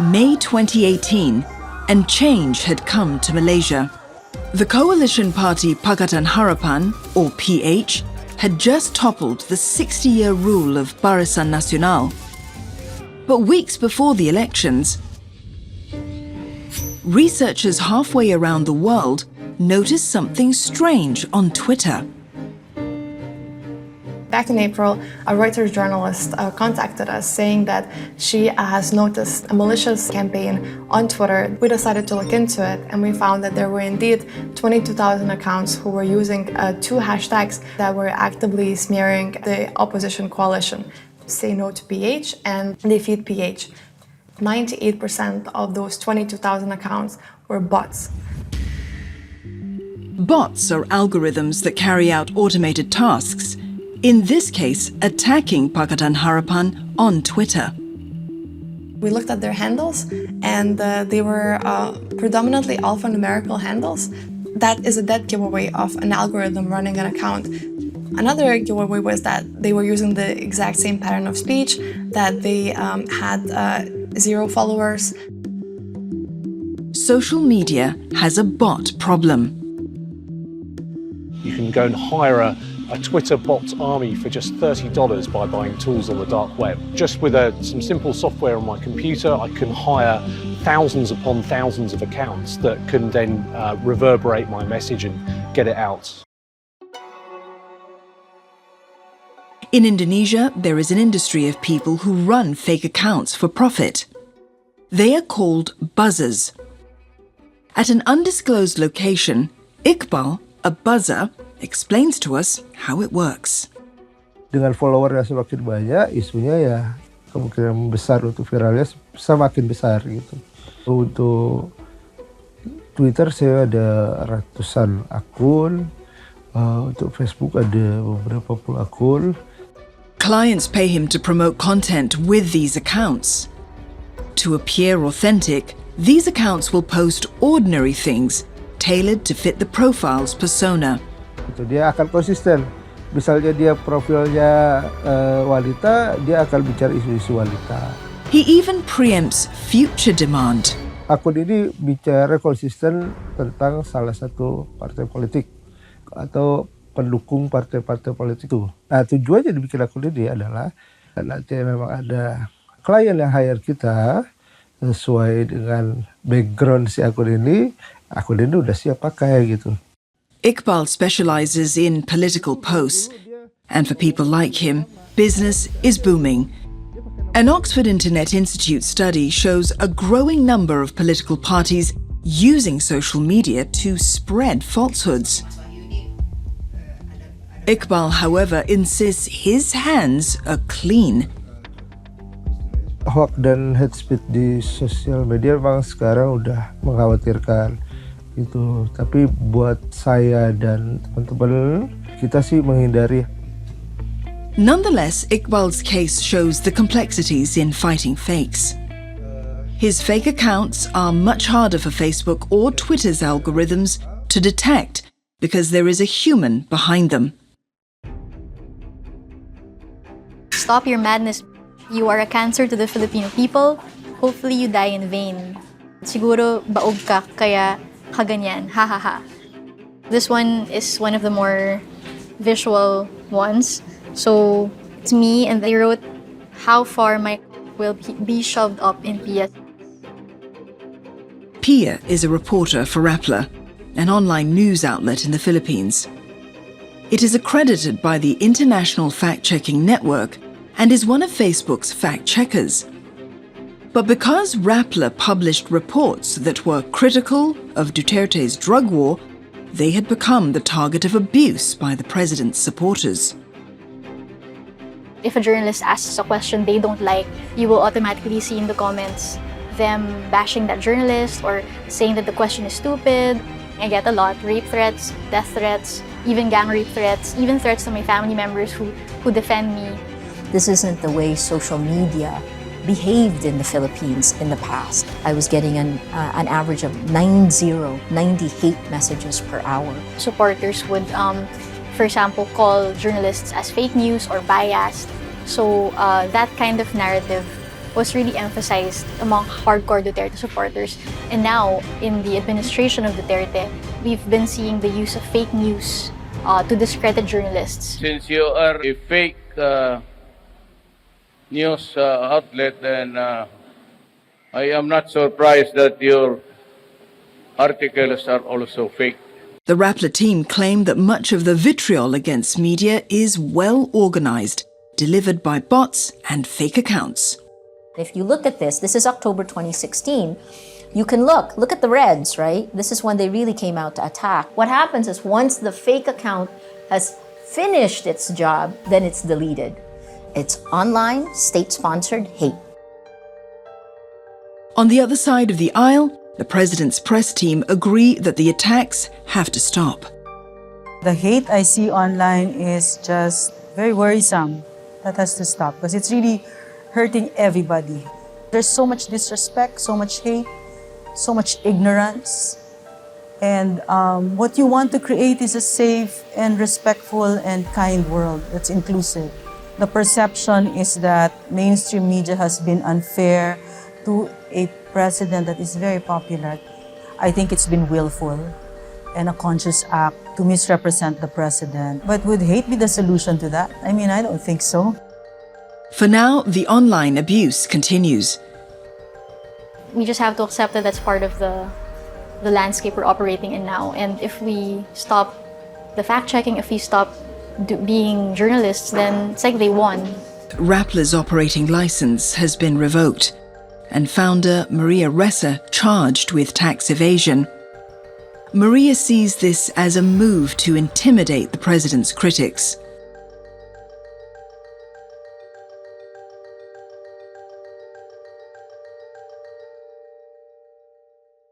May 2018, and change had come to Malaysia. The coalition party Pakatan Harapan, or PH, had just toppled the 60-year rule of Barisan Nasional. But weeks before the elections, researchers halfway around the world noticed something strange on Twitter. Back in April, a Reuters journalist contacted us saying that she has noticed a malicious campaign on Twitter. We decided to look into it, and we found that there were indeed 22,000 accounts who were using two hashtags that were actively smearing the opposition coalition: Say No to PH and Defeat PH. 98% of those 22,000 accounts were bots. Bots are algorithms that carry out automated tasks, in this case, attacking Pakatan Harapan on Twitter. We looked at their handles, and they were predominantly alphanumerical handles. That is a dead giveaway of an algorithm running an account. Another giveaway was that they were using the exact same pattern of speech, that they had 0 followers. Social media has a bot problem. You can go and hire a Twitter bot army for just $30 by buying tools on the dark web. Just with some simple software on my computer, I can hire thousands upon thousands of accounts that can then reverberate my message and get it out. In Indonesia, there is an industry of people who run fake accounts for profit. They are called buzzers. At an undisclosed location, Iqbal, a buzzer, explains to us how it works. Dengan follower yang semakin banyak, isunya ya kemungkinan besar untuk viralnya semakin besar gitu. Untuk Twitter saya ada ratusan akun, untuk Facebook ada beberapa puluh akun. Clients pay him to promote content with these accounts. To appear authentic, these accounts will post ordinary things tailored to fit the profile's persona. Dia akan konsisten. Misalnya dia profilnya wanita, dia akan bicara isu-isu wanita. He even preempts future demand. Akun ini bicara konsisten tentang salah satu partai politik atau pendukung partai-partai politik itu. Nah, tujuannya dibikin akun ini adalah nanti memang ada klien yang hire kita sesuai dengan background si akun ini udah siap pakai gitu. Iqbal specializes in political posts, and for people like him, business is booming. An Oxford Internet Institute study shows a growing number of political parties using social media to spread falsehoods. Iqbal, however, insists his hands are clean. Hoax dan hate speech di sosial media memang sekarang udah mengkhawatirkan. Gitu. Tapi buat saya dan teman-teman, kita sih menghindari. Nonetheless, Iqbal's case shows the complexities in fighting fakes. His fake accounts are much harder for Facebook or Twitter's algorithms to detect because there is a human behind them. Stop your madness. You are a cancer to the Filipino people. Hopefully you die in vain. Siguro baog ka, kaya kaganyan, ha ha ha. This one is one of the more visual ones. So it's me, and they wrote how far my will be shoved up in PS. Pia is a reporter for Rappler, an online news outlet in the Philippines. It is accredited by the International Fact-Checking Network and is one of Facebook's fact-checkers. But because Rappler published reports that were critical of Duterte's drug war, they had become the target of abuse by the president's supporters. If a journalist asks a question they don't like, you will automatically see in the comments them bashing that journalist or saying that the question is stupid. I get a lot: rape threats, death threats, even gang rape threats, even threats to my family members who defend me. This isn't the way social media behaved in the Philippines in the past. I was getting an average of 90 hate messages per hour. Supporters would, for example, call journalists as fake news or biased. So that kind of narrative was really emphasized among hardcore Duterte supporters. And now, in the administration of Duterte, we've been seeing the use of fake news to discredit journalists. Since you are a fake news outlet, then I am not surprised that your articles are also fake. The Rappler team claimed that much of the vitriol against media is well organized, delivered by bots and fake accounts. If you look at this is October 2016. You can look at the reds, right? This is when they really came out to attack. What happens is once the fake account has finished its job, then it's deleted. It's online, state-sponsored hate. On the other side of the aisle, the president's press team agree that the attacks have to stop. The hate I see online is just very worrisome. That has to stop because it's really hurting everybody. There's so much disrespect, so much hate, so much ignorance. And what you want to create is a safe and respectful and kind world that's inclusive. The perception is that mainstream media has been unfair to a president that is very popular. I think it's been willful and a conscious act to misrepresent the president. But would hate be the solution to that? I mean, I don't think so. For now, the online abuse continues. We just have to accept that that's part of the landscape we're operating in now. And if we stop the fact-checking, if we stop being journalists, then it's like they won. Rappler's operating license has been revoked, and founder Maria Ressa charged with tax evasion. Maria sees this as a move to intimidate the president's critics.